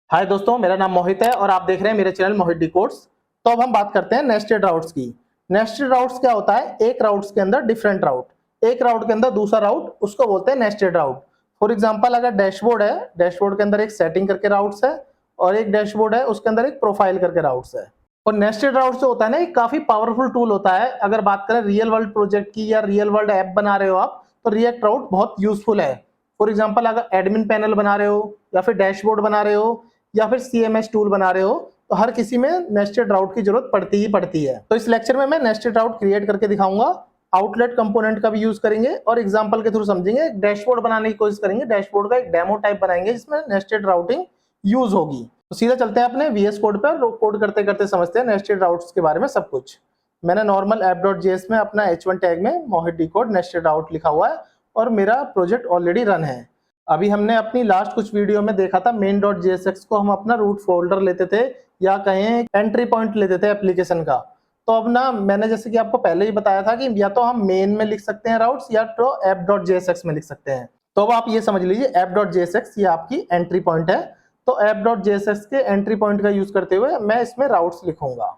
हाय दोस्तों, मेरा नाम मोहित है और आप देख रहे हैं मेरे चैनल मोहित डिकोड्स। तो अब हम बात करते हैं नेस्टेड राउट्स की। नेस्टेड राउट्स क्या होता है? एक राउट्स के अंदर डिफरेंट राउट, एक राउट के अंदर दूसरा राउट, उसको बोलते हैं नेस्टेड राउट। फॉर एग्जांपल, अगर डैशबोर्ड है, डैशबोर्ड के अंदर एक सेटिंग करके राउट्स है और एक डैशबोर्ड है उसके अंदर एक प्रोफाइल करके राउट्स है। और नेस्टेड राउट्स जो होता है ना, ये काफी पावरफुल टूल होता है। अगर बात करें रियल वर्ल्ड प्रोजेक्ट की या रियल वर्ल्ड ऐप बना रहे हो आप, तो रिएक्ट राउट बहुत यूजफुल है। फॉर एग्जाम्पल, अगर एडमिन पैनल बना रहे हो या फिर डैशबोर्ड बना रहे हो या फिर सीएमएस टूल बना रहे हो, तो हर किसी में नेस्टेड राउट की जरूरत पड़ती ही पड़ती है। तो इस लेक्चर में मैं नेस्टेड राउट क्रिएट करके दिखाऊंगा, आउटलेट कंपोनेंट का भी यूज करेंगे और एग्जांपल के थ्रू समझेंगे। डैशबोर्ड बनाने की कोशिश करेंगे, डैशबोर्ड का एक डेमो टाइप बनाएंगे जिसमें नेस्टेड राउटिंग यूज होगी। तो सीधा चलते हैं अपने वीएस कोड पर, कोड करते करते समझते हैं नेस्टेड राउट्स के बारे में सब कुछ। मैंने नॉर्मल app.js में अपना h1 टैग में मोहित डिकोड नेस्टेड राउट लिखा हुआ है और मेरा प्रोजेक्ट ऑलरेडी रन है। अभी हमने अपनी लास्ट कुछ वीडियो में देखा था main.jsx को हम अपना रूट फोल्डर लेते थे या कहें एंट्री पॉइंट लेते थे एप्लीकेशन का। तो अब ना, मैंने जैसे कि आपको पहले ही बताया था कि या तो हम मेन में लिख सकते हैं राउट्स या तो app.jsx में लिख सकते हैं। तो अब आप ये समझ लीजिए app.jsx ये आपकी एंट्री पॉइंट है। तो app.jsx के एंट्री पॉइंट का यूज करते हुए मैं इसमें राउट्स लिखूंगा।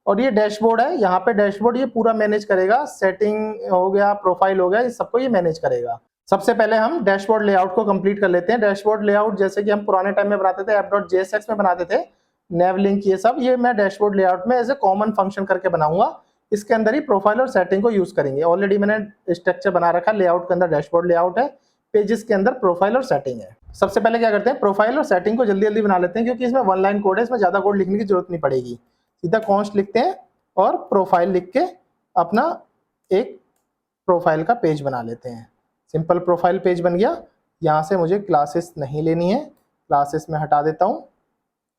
और ये डैशबोर्ड है, यहाँ पे डैशबोर्ड ये पूरा मैनेज करेगा, सेटिंग हो गया, प्रोफाइल हो गया, इस सबको ये मैनेज करेगा। सबसे पहले हम डैशबोर्ड लेआउट को कंप्लीट कर लेते हैं। डैशबोर्ड लेआउट जैसे कि हम पुराने टाइम में बनाते थे, app.jsx में बनाते थे, नेव लिंक ये सब, ये मैं डैशबोर्ड लेआउट में एज ए कॉमन फंक्शन करके बनाऊंगा। इसके अंदर ही प्रोफाइल और सेटिंग को यूज करेंगे। ऑलरेडी मैंने स्ट्रक्चर बना रखा, लेआउट के अंदर डैशबोर्ड लेआउट है, पेजेस के अंदर प्रोफाइल और सेटिंग है। सबसे पहले क्या करते हैं, प्रोफाइल और सेटिंग को जल्दी जल्दी बना लेते हैं क्योंकि इसमें वन लाइन कोड है, इसमें ज्यादा कोड लिखने की जरूरत नहीं पड़ेगी। सीधा कॉन्स्ट लिखते हैं और प्रोफाइल लिख के अपना एक प्रोफाइल का पेज बना लेते हैं। सिंपल प्रोफाइल पेज बन गया। यहाँ से मुझे क्लासेस नहीं लेनी है, क्लासेस में हटा देता हूँ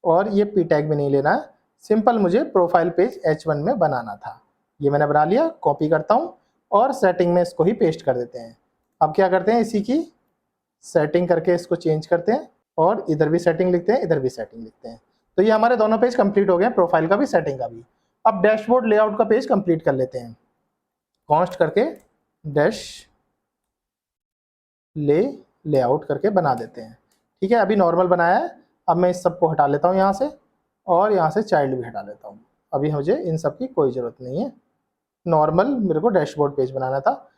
और ये पी टैग भी नहीं लेना है। सिंपल मुझे प्रोफाइल पेज h1 में बनाना था, ये मैंने बना लिया। कॉपी करता हूँ और सेटिंग में इसको ही पेस्ट कर देते हैं। अब क्या करते हैं, इसी की सेटिंग करके इसको चेंज करते हैं और इधर भी सेटिंग लिखते हैं, इधर भी सेटिंग लिखते हैं। तो ये हमारे दोनों पेज कंप्लीट हो गए, प्रोफाइल का भी सेटिंग का भी। अब डैशबोर्ड लेआउट का पेज कंप्लीट कर लेते हैं। कॉन्स्ट करके डैश लेआउट करके बना देते हैं। ठीक है, अभी नॉर्मल बनाया है। अब मैं इस सबको हटा लेता हूँ यहाँ से और यहाँ से चाइल्ड भी हटा लेता हूँ। अभी मुझे इन सब की कोई ज़रूरत नहीं है। नॉर्मल मेरे को डैशबोर्ड पेज बनाना था।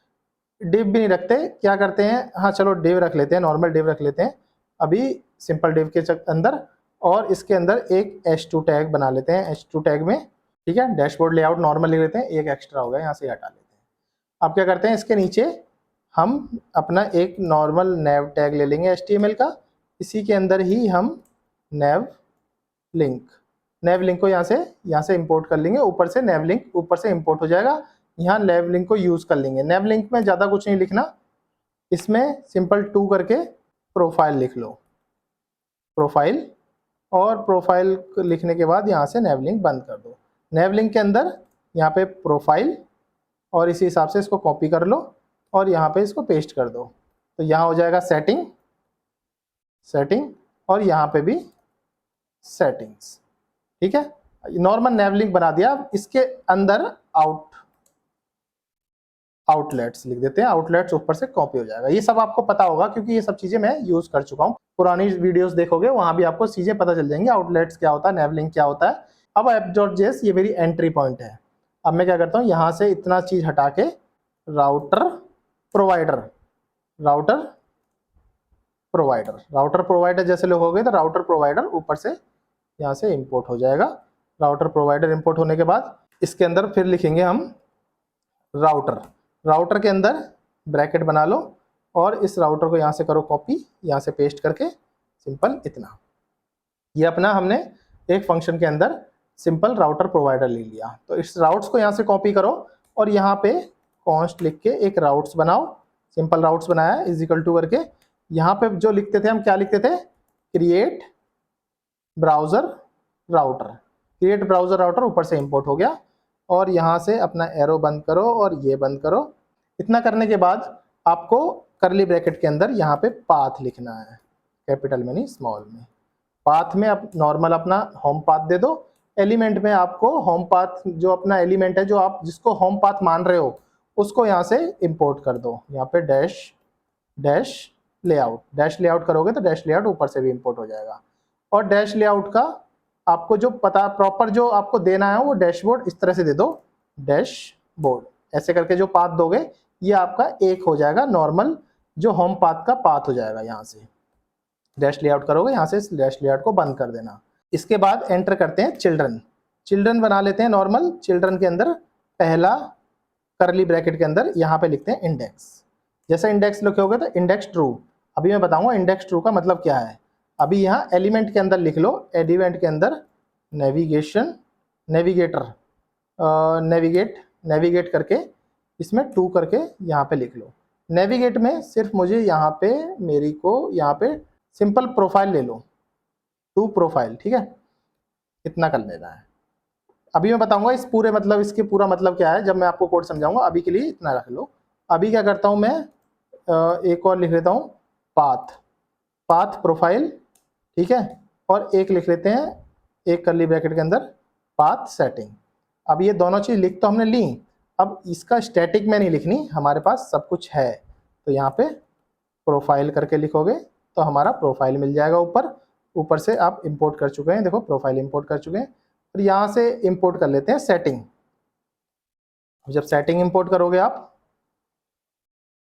डिव भी नहीं रखते, क्या करते हैं, हाँ चलो डिव रख लेते हैं, नॉर्मल डिव रख लेते हैं अभी सिंपल डिव के अंदर। और इसके अंदर एक h2 टैग बना लेते हैं, h2 टैग में। ठीक है, डैशबोर्ड लेआउट नॉर्मल लिख लेते हैं, एक एक्स्ट्रा हो गया, यहाँ से हटा लेते हैं। अब क्या करते हैं, इसके नीचे हम अपना एक नॉर्मल नेव टैग ले लेंगे HTML का। इसी के अंदर ही हम नेव लिंक को यहाँ से इंपोर्ट कर लेंगे। ऊपर से नेव लिंक ऊपर से इंपोर्ट हो जाएगा। यहाँ नेव लिंक को यूज कर लेंगे। नेव लिंक में ज़्यादा कुछ नहीं लिखना, इसमें सिंपल 2 करके प्रोफाइल लिख लो, प्रोफाइल। और प्रोफाइल लिखने के बाद यहाँ से नेव लिंक बंद कर दो। नेव लिंक के अंदर यहाँ पे प्रोफाइल और इसी हिसाब से इसको कॉपी कर लो और यहाँ पे इसको पेस्ट कर दो। तो यहाँ हो जाएगा सेटिंग और यहाँ पे भी सेटिंग्स। ठीक है, नॉर्मल नेव लिंक बना दिया। इसके अंदर आउटलेट्स लिख देते हैं, आउटलेट्स ऊपर से कॉपी हो जाएगा। ये सब आपको पता होगा क्योंकि ये सब चीजें मैं यूज कर चुका हूँ। पुरानी वीडियोस देखोगे वहां भी आपको चीजें पता चल जाएंगी, आउटलेट्स क्या होता है, नेव लिंक क्या होता है। अब app.js ये मेरी एंट्री पॉइंट है। अब मैं क्या करता हूँ, यहाँ से इतना चीज हटा के राउटर प्रोवाइडर जैसे लिखोगे तो राउटर प्रोवाइडर ऊपर से यहाँ से इंपोर्ट हो जाएगा। राउटर प्रोवाइडर इंपोर्ट होने के बाद इसके अंदर फिर लिखेंगे हम राउटर के अंदर ब्रैकेट बना लो और इस राउटर को यहाँ से करो कॉपी, यहाँ से पेस्ट करके सिंपल इतना। ये अपना हमने एक फंक्शन के अंदर सिंपल राउटर प्रोवाइडर ले लिया। तो इस राउट्स को यहाँ से कॉपी करो और यहाँ पे कॉन्स्ट लिख के एक राउट्स बनाओ। सिंपल राउट्स बनाया इज इक्वल टू करके, यहाँ पे जो लिखते थे हम, क्या लिखते थे, क्रिएट ब्राउजर राउटर ऊपर से इंपोर्ट हो गया। और यहाँ से अपना एरो बंद करो और ये बंद करो। इतना करने के बाद आपको करली ब्रैकेट के अंदर यहाँ पे पाथ लिखना है, कैपिटल में नहीं स्मॉल में। पाथ में आप नॉर्मल अपना होम पाथ दे दो। एलिमेंट में आपको होम पाथ, जो अपना एलिमेंट है जो आप जिसको होम पाथ मान रहे हो, उसको यहाँ से इंपोर्ट कर दो। यहाँ पे डैश लेआउट करोगे तो डैश लेआउट ऊपर से भी इंपोर्ट हो जाएगा। और डैश लेआउट का आपको जो पता प्रॉपर जो आपको देना है वो डैशबोर्ड इस तरह से दे दो, डैशबोर्ड ऐसे करके जो पाथ दोगे ये आपका एक हो जाएगा नॉर्मल जो होम पाथ का पाथ हो जाएगा। यहाँ से डैश लेआउट करोगे, यहाँ से इस डैश लेआउट को बंद कर देना। इसके बाद एंटर करते हैं चिल्ड्रन। चिल्ड्रन बना लेते हैं नॉर्मल। चिल्ड्रन के अंदर पहला करली ब्रैकेट के अंदर यहाँ पे लिखते हैं इंडेक्स। जैसे इंडेक्स लिखोगे तो इंडेक्स ट्रू। अभी मैं बताऊंगा इंडेक्स ट्रू का मतलब क्या है। अभी यहाँ एलिमेंट के अंदर लिख लो, एलिमेंट के अंदर नेविगेशन, नेविगेटर, नेविगेट करके इसमें टू करके यहाँ पे लिख लो। नेविगेट में सिर्फ मुझे यहाँ पे मेरी को यहाँ पे सिंपल प्रोफाइल ले लो, टू प्रोफाइल, ठीक है, इतना कर लेना है। अभी मैं बताऊंगा इस पूरे मतलब इसके पूरा मतलब क्या है जब मैं आपको कोड समझाऊंगा। अभी के लिए इतना रख लो। अभी क्या करता हूँ मैं, एक और लिख लेता हूँ पाथ, पाथ प्रोफाइल, ठीक है, और एक लिख लेते हैं एक कर्ली ब्रैकेट के अंदर पाथ सेटिंग। अब ये दोनों चीज़ लिख तो हमने ली, अब इसका स्टैटिक में नहीं लिखनी, हमारे पास सब कुछ है। तो यहाँ पे प्रोफाइल करके लिखोगे तो हमारा प्रोफाइल मिल जाएगा। ऊपर से आप इंपोर्ट कर चुके हैं, देखो प्रोफाइल इंपोर्ट कर चुके हैं। और यहाँ से इंपोर्ट कर लेते हैं सेटिंग। जब सेटिंग इंपोर्ट करोगे आप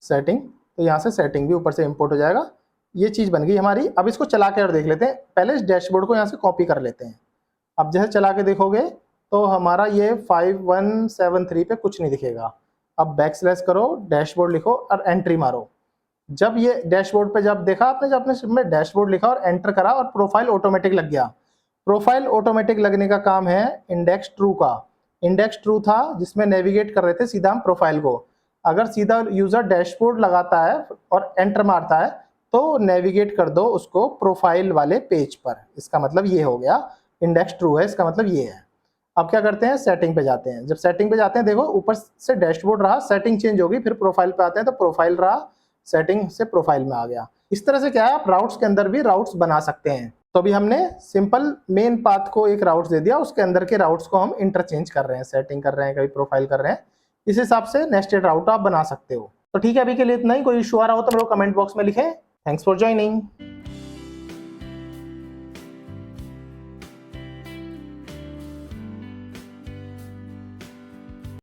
सेटिंग, तो यहाँ से सेटिंग भी ऊपर से इंपोर्ट हो जाएगा। ये चीज़ बन गई हमारी। अब इसको चला के और देख लेते हैं। पहले इस डैशबोर्ड को यहाँ से कॉपी कर लेते हैं। अब जैसे चला के देखोगे तो हमारा ये 5173 पे कुछ नहीं दिखेगा। अब बैकस्लैश करो, डैशबोर्ड लिखो और एंट्री मारो। जब ये डैशबोर्ड पे जब देखा आपने, जब आपने डैशबोर्ड लिखा और एंटर करा और प्रोफाइल ऑटोमेटिक लग गया। प्रोफाइल ऑटोमेटिक लगने का काम है इंडेक्स ट्रू का। इंडेक्स ट्रू था जिसमें नेविगेट कर रहे थे सीधा हम प्रोफाइल को। अगर सीधा यूजर डैशबोर्ड लगाता है और एंटर मारता है तो नेविगेट कर दो उसको प्रोफाइल वाले पेज पर। इसका मतलब ये हो गया इंडेक्स ट्रू है, इसका मतलब ये है। अब क्या करते हैं, सेटिंग पे जाते हैं। जब सेटिंग पे जाते हैं देखो ऊपर से डैशबोर्ड रहा, सेटिंग चेंज होगी, फिर प्रोफाइल पे आते हैं तो प्रोफाइल रहा, सेटिंग से प्रोफाइल में आ गया। इस तरह से क्या है, आप राउट्स के अंदर भी राउट्स बना सकते हैं। तो अभी हमने सिंपल मेन पाथ को एक राउट्स दे दिया, उसके अंदर के राउट्स को हम इंटरचेंज कर रहे हैं, सेटिंग कर रहे हैं, कभी प्रोफाइल कर रहे हैं। इस हिसाब से नेस्टेड राउट आप बना सकते हो। तो ठीक है, अभी के लिए इतना ही। कोई इशू आ रहा हो तो मेरे को कमेंट बॉक्स में लिखें। Thanks for joining.